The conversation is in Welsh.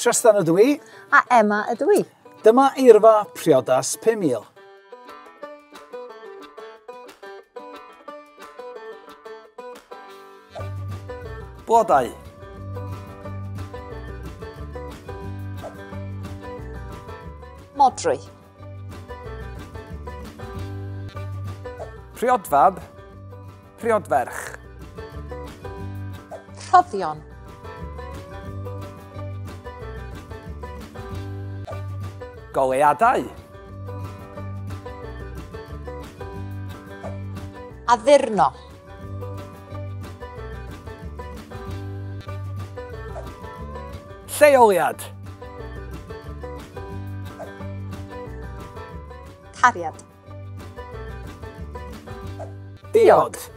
Trystan ydw i. A Emma ydw i. Dyma eirfa priodas 5,000. Blodau. Modry. Priodfab. Priodferch. Rhoddion. Goleuadau. Addurno. Lleoliad. Cariad. Diod.